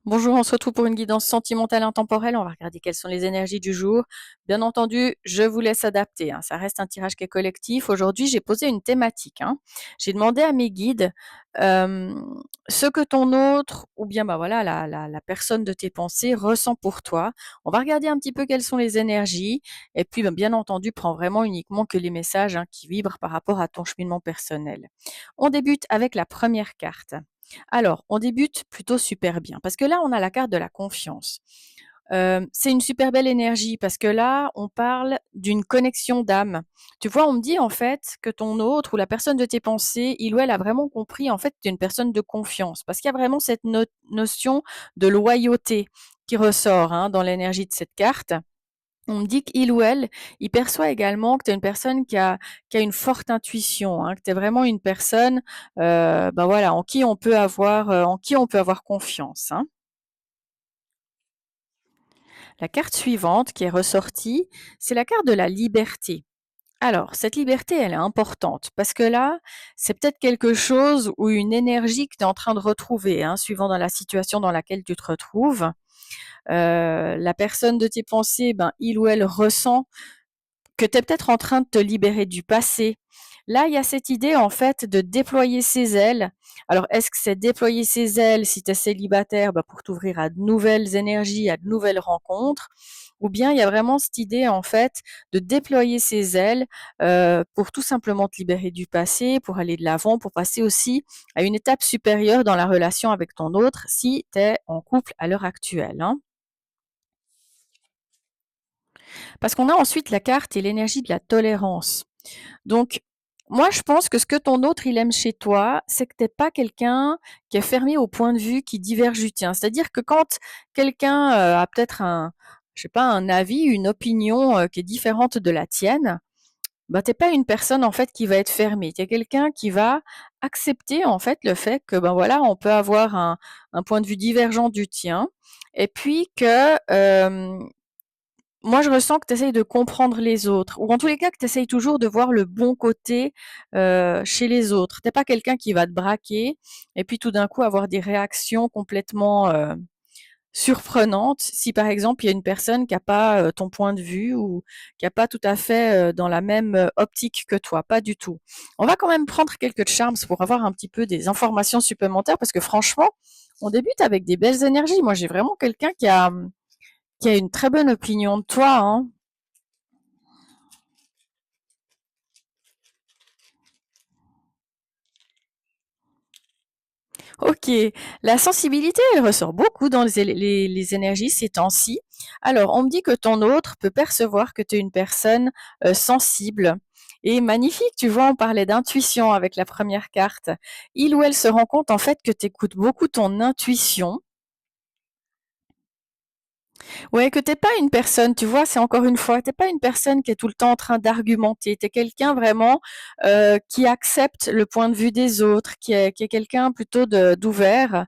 Bonjour, on se retrouve pour une guidance sentimentale intemporelle. On va regarder quelles sont les énergies du jour. Bien entendu, je vous laisse adapter, hein. Ça reste un tirage qui est collectif. Aujourd'hui, j'ai posé une thématique, hein. J'ai demandé à mes guides euh, ce que ton autre, ou bien bah voilà, la personne de tes pensées ressent pour toi. On va regarder un petit peu quelles sont les énergies. Et puis, bien entendu, prends vraiment uniquement que les messages, hein, qui vibrent par rapport à ton cheminement personnel. On débute avec la première carte. Alors, on débute plutôt super bien parce que là, on a la carte de la confiance. C'est une super belle énergie parce que là, on parle d'une connexion d'âme. Tu vois, on me dit en fait que ton autre ou la personne de tes pensées, il ou elle a vraiment compris en fait que tu es une personne de confiance parce qu'il y a vraiment cette notion de loyauté qui ressort, hein, dans l'énergie de cette carte. On me dit qu'il ou elle, il perçoit également que tu es une personne qui a une forte intuition, hein, que tu es vraiment une personne, ben voilà, en qui on peut avoir confiance, hein. La carte suivante qui est ressortie, c'est la carte de la liberté. Alors, cette liberté, elle est importante parce que là, c'est peut-être quelque chose ou une énergie que tu es en train de retrouver, hein, suivant dans la situation dans laquelle tu te retrouves. La personne de tes pensées, ben, il ou elle ressent que tu es peut-être en train de te libérer du passé. Là, il y a cette idée en fait de déployer ses ailes. Alors, est-ce que c'est déployer ses ailes si tu es célibataire, bah, pour t'ouvrir à de nouvelles énergies, à de nouvelles rencontres, ou bien il y a vraiment cette idée en fait de déployer ses ailes pour tout simplement te libérer du passé, pour aller de l'avant, pour passer aussi à une étape supérieure dans la relation avec ton autre si tu es en couple à l'heure actuelle, hein. Parce qu'on a ensuite la carte et l'énergie de la tolérance. Donc, moi, je pense que ce que ton autre, il aime chez toi, c'est que tu n'es pas quelqu'un qui est fermé au point de vue qui diverge du tien. C'est-à-dire que quand quelqu'un a peut-être je sais pas, un avis, une opinion qui est différente de la tienne, bah, t'es pas une personne en fait qui va être fermée. Tu es quelqu'un qui va accepter en fait le fait que ben voilà, on peut avoir un point de vue divergent du tien, et puis que moi, je ressens que tu essayes de comprendre les autres, ou en tous les cas que tu essayes toujours de voir le bon côté chez les autres. T'es pas quelqu'un qui va te braquer et puis tout d'un coup avoir des réactions complètement surprenantes si par exemple il y a une personne qui a pas ton point de vue ou qui a pas tout à fait dans la même optique que toi, pas du tout. On va quand même prendre quelques charms pour avoir un petit peu des informations supplémentaires parce que franchement, on débute avec des belles énergies. Moi, j'ai vraiment quelqu'un qui a une très bonne opinion de toi, hein. Ok, la sensibilité, elle ressort beaucoup dans les énergies ces temps-ci. Alors, on me dit que ton autre peut percevoir que tu es une personne sensible et magnifique. Tu vois, on parlait d'intuition avec la première carte. Il ou elle se rend compte en fait que tu écoutes beaucoup ton intuition. Ouais, que t'es pas une personne, tu vois, c'est encore une fois, t'es pas une personne qui est tout le temps en train d'argumenter. T'es quelqu'un vraiment qui accepte le point de vue des autres, qui est quelqu'un plutôt d'ouvert.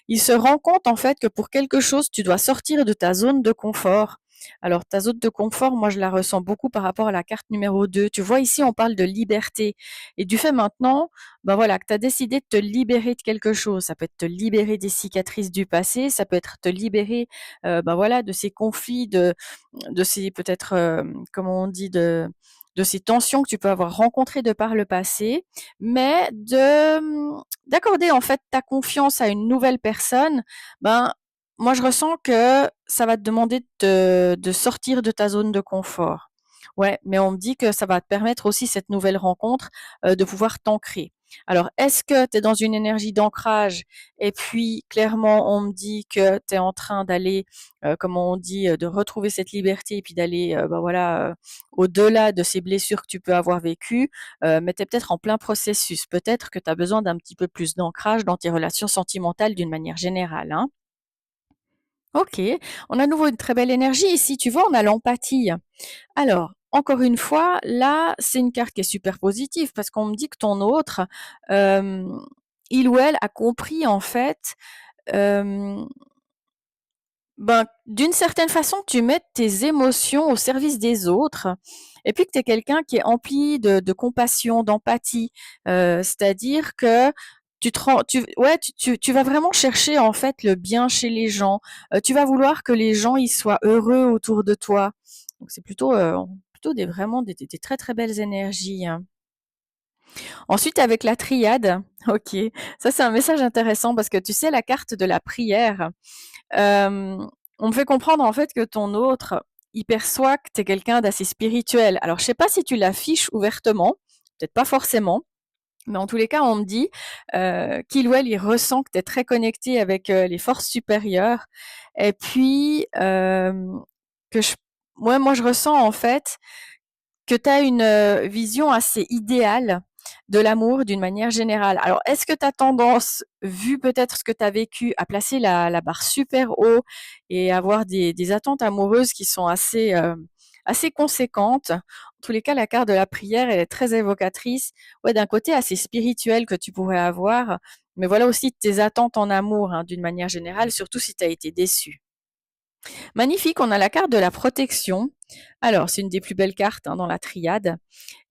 Il se rend compte en fait que pour quelque chose, tu dois sortir de ta zone de confort. Alors, ta zone de confort, moi, je la ressens beaucoup par rapport à la carte numéro 2. Tu vois, ici, on parle de liberté. Et du fait maintenant, ben voilà, que tu as décidé de te libérer de quelque chose. Ça peut être te libérer des cicatrices du passé, ça peut être te libérer bah voilà, de ces conflits, de ces peut-être, comment on dit, de ces tensions que tu peux avoir rencontrées de par le passé, mais d'accorder en fait ta confiance à une nouvelle personne, ben moi je ressens que ça va te demander de sortir de ta zone de confort. Ouais, mais on me dit que ça va te permettre aussi cette nouvelle rencontre de pouvoir t'ancrer. Alors, est-ce que tu es dans une énergie d'ancrage et puis clairement on me dit que tu es en train d'aller, comment on dit, de retrouver cette liberté et puis d'aller, bah voilà, au-delà de ces blessures que tu peux avoir vécues, mais tu es peut-être en plein processus. Peut-être que tu as besoin d'un petit peu plus d'ancrage dans tes relations sentimentales d'une manière générale, hein. OK, on a à nouveau une très belle énergie ici, tu vois? On a l'empathie. Alors, encore une fois, là, c'est une carte qui est super positive parce qu'on me dit que ton autre, hem, il ou elle a compris en fait, hem, ben, d'une certaine façon, tu mets tes émotions au service des autres et puis que tu es quelqu'un qui est empli de compassion, d'empathie. C'est-à-dire que tu vas vraiment chercher en fait le bien chez les gens. Tu vas vouloir que les gens ils soient heureux autour de toi. Donc c'est plutôt des très très belles énergies, hein. Ensuite, avec la triade, ok, ça c'est un message intéressant parce que tu sais, la carte de la prière, euh, on me fait comprendre en fait que ton autre, il perçoit que tu es quelqu'un d'assez spirituel. Alors, je sais pas si tu l'affiches ouvertement, peut-être pas forcément, mais en tous les cas, on me dit qu'il ou elle, il ressent que tu es très connecté avec les forces supérieures. Et puis, que je, moi, je ressens en fait que tu as une vision assez idéale de l'amour d'une manière générale. Alors, est-ce que tu as tendance, vu peut-être ce que tu as vécu, à placer la barre super haut et avoir des attentes amoureuses qui sont assez conséquentes? En tous les cas, la carte de la prière, elle est très évocatrice. Ouais, d'un côté assez spirituel que tu pourrais avoir, mais voilà aussi tes attentes en amour, hein, d'une manière générale, surtout si tu as été déçu. Magnifique, on a la carte de la protection. Alors, c'est une des plus belles cartes, hein, dans la triade.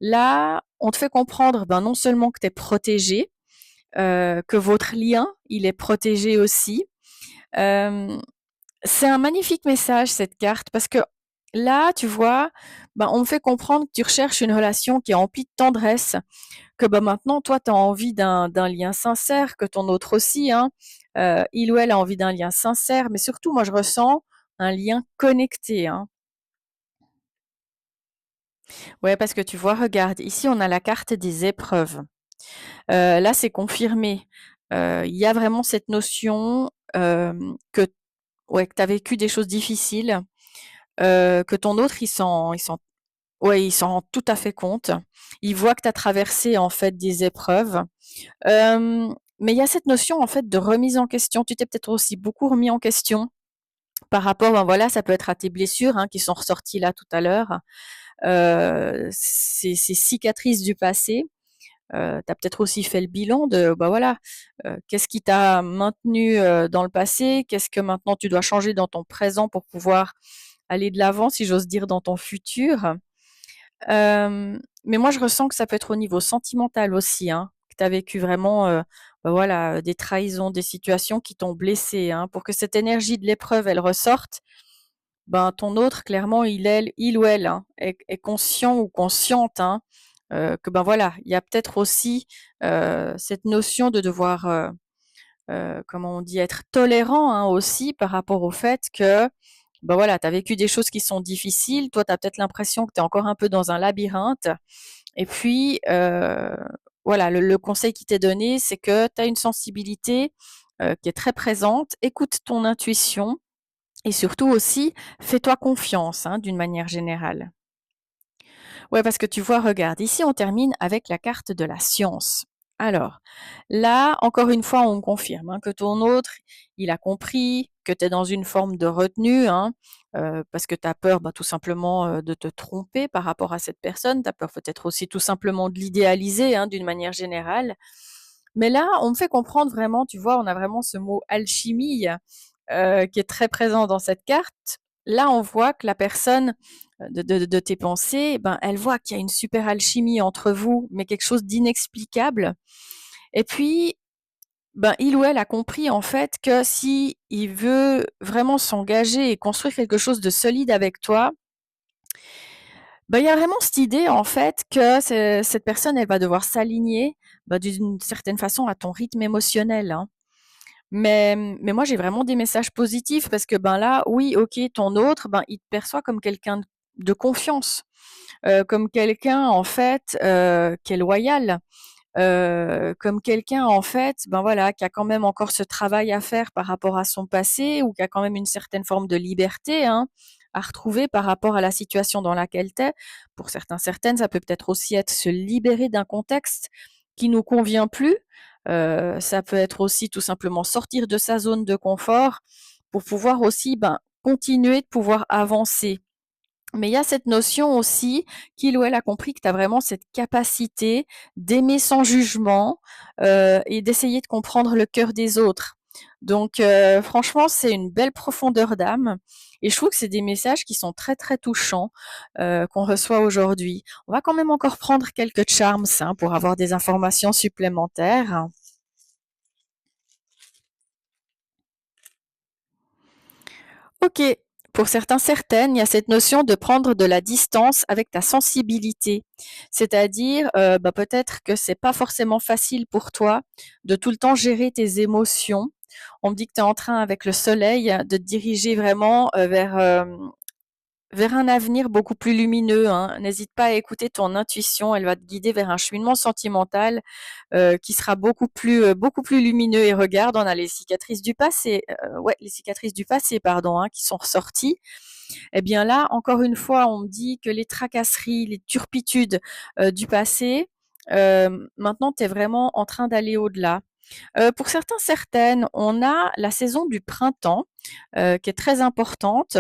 Là, on te fait comprendre non seulement que tu es protégé, que votre lien, il est protégé aussi. Euh, c'est un magnifique message, cette carte, parce que là, tu vois, on me fait comprendre que tu recherches une relation qui est emplie de tendresse, que maintenant, toi, tu as envie d'un lien sincère, que ton autre aussi, hein, il ou elle a envie d'un lien sincère, mais surtout, moi, je ressens un lien connecté, hein. Ouais, parce que tu vois, regarde, ici, on a la carte des épreuves. Là, c'est confirmé. Il y a vraiment cette notion que, ouais, que tu as vécu des choses difficiles, que ton autre, ouais, il s'en rend tout à fait compte. Il voit que tu as traversé en fait des épreuves. Mais il y a cette notion en fait de remise en question. Tu t'es peut-être aussi beaucoup remis en question par rapport, voilà, ça peut être à tes blessures, hein, qui sont ressorties là tout à l'heure, ces cicatrices du passé. Tu as peut-être aussi fait le bilan de, voilà, qu'est-ce qui t'a maintenu dans le passé, qu'est-ce que maintenant tu dois changer dans ton présent pour pouvoir aller de l'avant, si j'ose dire, dans ton futur. Mais moi, je ressens que ça peut être au niveau sentimental aussi, hein, que tu as vécu vraiment, voilà, des trahisons, des situations qui t'ont blessé, hein. Pour que cette énergie de l'épreuve, elle ressorte, ton autre, clairement, il ou elle, hein, est conscient ou consciente, hein, que voilà, il y a peut-être aussi cette notion de devoir, comment on dit, être tolérant, hein, aussi par rapport au fait que voilà, tu as vécu des choses qui sont difficiles. Toi, tu as peut-être l'impression que tu es encore un peu dans un labyrinthe. Et puis, voilà, le conseil qui t'est donné, c'est que tu as une sensibilité qui est très présente. Écoute ton intuition et surtout aussi, fais-toi confiance, hein, d'une manière générale. Ouais, parce que tu vois, regarde, ici on termine avec la carte de la science. Alors, là, encore une fois, on confirme, hein, que ton autre, il a compris que tu es dans une forme de retenue, hein, parce que tu as peur tout simplement de te tromper par rapport à cette personne. Tu as peur peut-être aussi tout simplement de l'idéaliser, hein, d'une manière générale. Mais là, on me fait comprendre vraiment, tu vois, on a vraiment ce mot alchimie qui est très présent dans cette carte. Là, on voit que la personne de tes pensées, elle voit qu'il y a une super alchimie entre vous, mais quelque chose d'inexplicable. Et puis, il ou elle a compris en fait que si il veut vraiment s'engager et construire quelque chose de solide avec toi, il y a vraiment cette idée en fait que cette personne, elle va devoir s'aligner d'une certaine façon à ton rythme émotionnel, hein. Mais moi, j'ai vraiment des messages positifs parce que là, oui, ok, ton autre, il te perçoit comme quelqu'un de confiance, comme quelqu'un en fait qui est loyal, comme quelqu'un en fait, voilà, qui a quand même encore ce travail à faire par rapport à son passé ou qui a quand même une certaine forme de liberté, hein, à retrouver par rapport à la situation dans laquelle tu es. Pour certains, certaines, ça peut peut-être aussi être se libérer d'un contexte qui nous convient plus. Ça peut être aussi tout simplement sortir de sa zone de confort pour pouvoir aussi continuer de pouvoir avancer. Mais il y a cette notion aussi qu'il ou elle a compris que tu as vraiment cette capacité d'aimer sans jugement et d'essayer de comprendre le cœur des autres. Donc franchement, c'est une belle profondeur d'âme et je trouve que c'est des messages qui sont très très touchants qu'on reçoit aujourd'hui. On va quand même encore prendre quelques charms, hein, pour avoir des informations supplémentaires. OK. Pour certains, certaines, il y a cette notion de prendre de la distance avec ta sensibilité. C'est-à-dire, peut-être que c'est pas forcément facile pour toi de tout le temps gérer tes émotions. On me dit que tu es en train, avec le soleil, de te diriger vraiment, vers un avenir beaucoup plus lumineux, hein. N'hésite pas à écouter ton intuition, elle va te guider vers un cheminement sentimental, qui sera beaucoup plus lumineux. Et regarde, on a les cicatrices du passé, ouais, les cicatrices du passé, pardon, hein, qui sont ressorties. Eh bien là, encore une fois, on me dit que les tracasseries, les turpitudes, du passé, maintenant tu es vraiment en train d'aller au-delà. Pour certains, certaines, on a la saison du printemps, qui est très importante.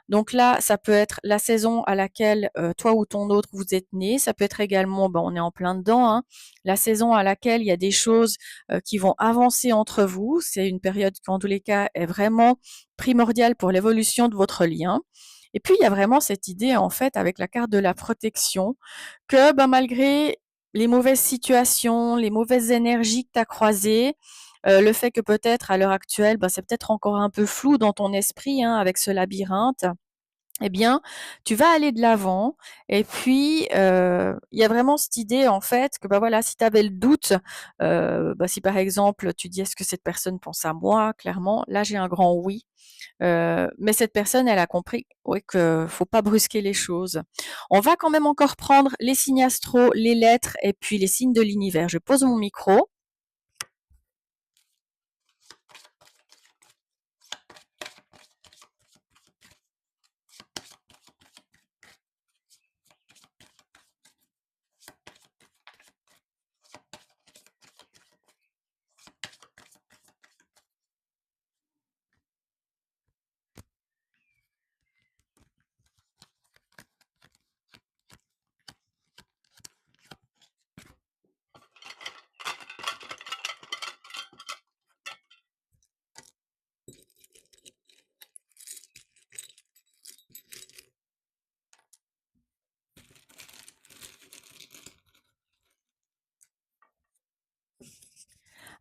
Donc là, ça peut être la saison à laquelle, toi ou ton autre vous êtes né. Ça peut être également, on est en plein dedans, hein, la saison à laquelle il y a des choses, qui vont avancer entre vous. C'est une période qui, en tous les cas, est vraiment primordiale pour l'évolution de votre lien. Et puis, il y a vraiment cette idée, en fait, avec la carte de la protection, que, malgré les mauvaises situations, les mauvaises énergies que tu as croisées, le fait que peut-être à l'heure actuelle, c'est peut-être encore un peu flou dans ton esprit, hein, avec ce labyrinthe, eh bien, tu vas aller de l'avant. Et puis, il y a vraiment cette idée, en fait, que, voilà, si tu avais le doute, si par exemple, tu dis: «Est-ce que cette personne pense à moi?» Clairement, là, j'ai un grand oui. Mais cette personne, elle a compris, oui, que faut pas brusquer les choses. On va quand même encore prendre les signes astro, les lettres et puis les signes de l'univers. Je pose mon micro.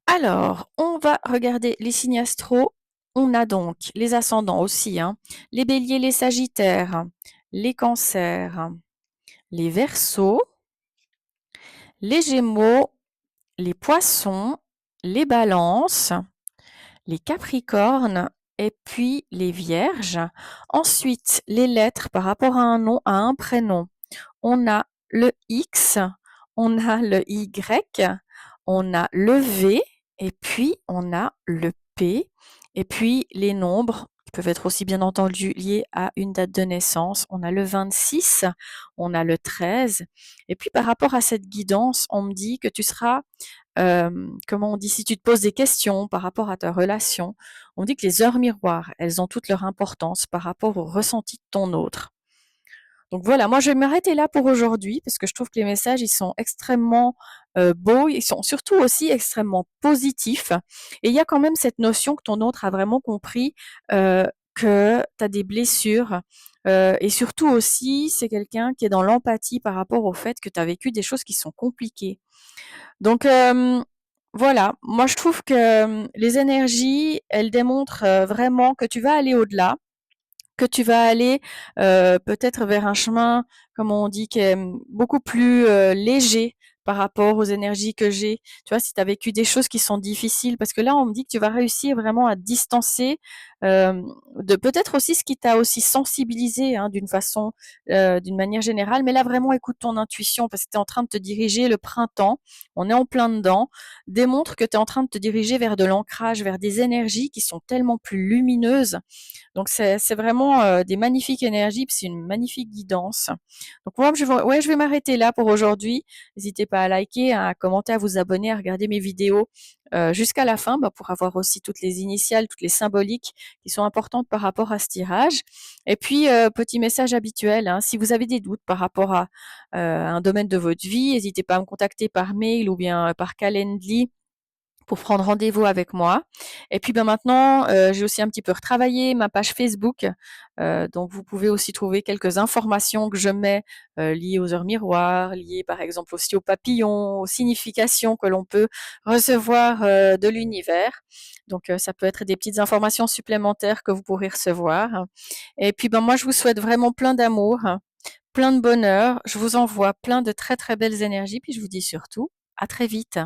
Alors, on va regarder les signes astro. On a donc les ascendants aussi, hein, les béliers, les sagittaires, les cancers, les verseaux, les gémeaux, les poissons, les balances, les capricornes et puis les vierges. Ensuite, les lettres par rapport à un nom, à un prénom. On a le X, on a le Y, on a le V et puis on a le P. Et puis les nombres qui peuvent être aussi bien entendu liés à une date de naissance. On a le 26, on a le 13. Et puis par rapport à cette guidance, on me dit que tu seras, comment on dit, si tu te poses des questions par rapport à ta relation, on dit que les heures miroirs, elles ont toute leur importance par rapport au ressenti de ton autre. Donc voilà, moi je vais m'arrêter là pour aujourd'hui parce que je trouve que les messages, ils sont extrêmement, beaux, ils sont surtout aussi extrêmement positifs. Et il y a quand même cette notion que ton autre a vraiment compris, que tu as des blessures, et surtout aussi, c'est quelqu'un qui est dans l'empathie par rapport au fait que tu as vécu des choses qui sont compliquées. Donc, voilà, moi je trouve que, les énergies, elles démontrent, vraiment que tu vas aller au-delà, que tu vas aller, peut-être vers un chemin, comme on dit, qui est, beaucoup plus, léger par rapport aux énergies que j'ai. Tu vois, si tu as vécu des choses qui sont difficiles, parce que là, on me dit que tu vas réussir vraiment à te distancer, de peut-être aussi ce qui t'a aussi sensibilisé, hein, d'une façon, d'une manière générale. Mais là, vraiment, écoute ton intuition parce que tu es en train de te diriger, le printemps, on est en plein dedans, démontre que tu es en train de te diriger vers de l'ancrage, vers des énergies qui sont tellement plus lumineuses. Donc c'est vraiment, des magnifiques énergies, puis c'est une magnifique guidance. Donc moi je vais m'arrêter là pour aujourd'hui. N'hésitez pas à liker, à commenter, à vous abonner, à regarder mes vidéos, jusqu'à la fin, pour avoir aussi toutes les initiales, toutes les symboliques qui sont importantes par rapport à ce tirage. Et puis, petit message habituel, hein, si vous avez des doutes par rapport à, un domaine de votre vie, n'hésitez pas à me contacter par mail ou bien, par Calendly pour prendre rendez-vous avec moi. Et puis maintenant, j'ai aussi un petit peu retravaillé ma page Facebook. Donc vous pouvez aussi trouver quelques informations que je mets liées aux heures miroirs, liées par exemple aussi aux papillons, aux significations que l'on peut recevoir de l'univers. Donc ça peut être des petites informations supplémentaires que vous pourrez recevoir. Et puis ben moi je vous souhaite vraiment plein d'amour, plein de bonheur. Je vous envoie plein de très très belles énergies. Puis je vous dis surtout à très vite.